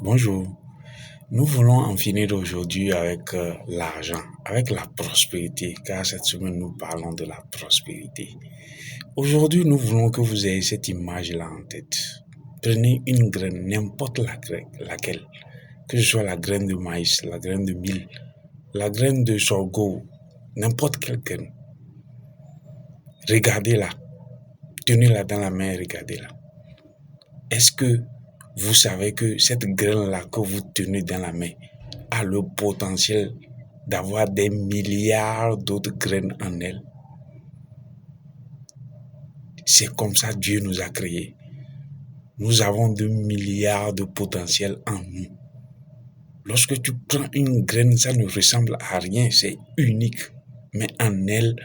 Bonjour, nous voulons en finir aujourd'hui avec l'argent, avec la prospérité, car cette semaine nous parlons de la prospérité. Aujourd'hui, nous voulons que vous ayez cette image-là en tête. Prenez une graine, n'importe laquelle, que ce soit la graine de maïs, la graine de mil, la graine de sorgho, n'importe quelle graine. Regardez-la, tenez-la dans la main et regardez-la. Est-ce que vous savez que cette graine-là que vous tenez dans la main a le potentiel d'avoir des milliards d'autres graines en elle? C'est comme ça que Dieu nous a créés. Nous avons 2 milliards de potentiel en nous. Lorsque tu prends une graine, ça ne ressemble à rien, c'est unique. Mais en elle,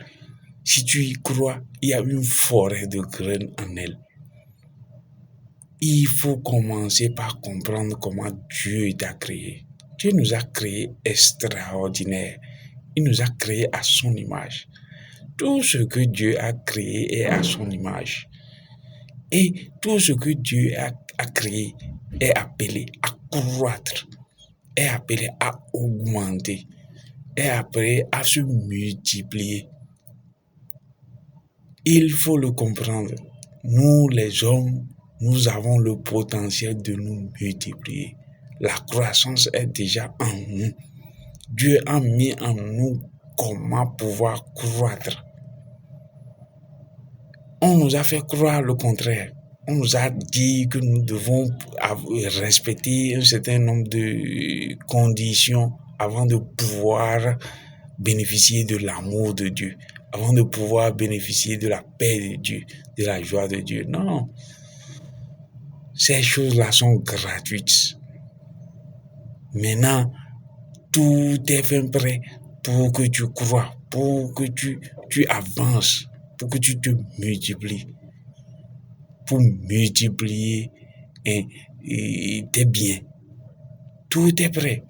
si tu y crois, il y a une forêt de graines en elle. Il faut commencer par comprendre comment Dieu t'a créé. Dieu nous a créés extraordinaires. Il nous a créés à son image. Tout ce que Dieu a créé est à son image. Et tout ce que Dieu a créé est appelé à croître, est appelé à augmenter, est appelé à se multiplier. Il faut le comprendre. Nous, les hommes, nous avons le potentiel de nous multiplier. La croissance est déjà en nous. Dieu a mis en nous comment pouvoir croître. On nous a fait croire le contraire. On nous a dit que nous devons respecter un certain nombre de conditions avant de pouvoir bénéficier de l'amour de Dieu, avant de pouvoir bénéficier de la paix de Dieu, de la joie de Dieu. Non, ces choses-là sont gratuites. Maintenant, tout est fait prêt pour que tu crois, pour que tu avances, pour que tu te multiplies, pour multiplier tes biens. Tout est prêt.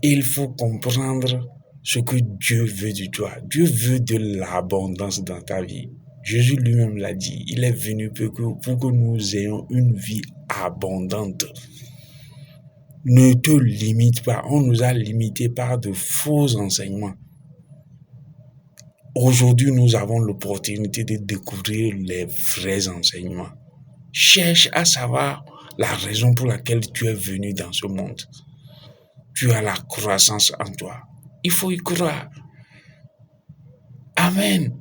Il faut comprendre ce que Dieu veut de toi. Dieu veut de l'abondance dans ta vie. Jésus lui-même l'a dit. Il est venu pour que nous ayons une vie abondante. Ne te limite pas. On nous a limités par de faux enseignements. Aujourd'hui, nous avons l'opportunité de découvrir les vrais enseignements. Cherche à savoir la raison pour laquelle tu es venu dans ce monde. Tu as la croissance en toi. Il faut y croire. Amen.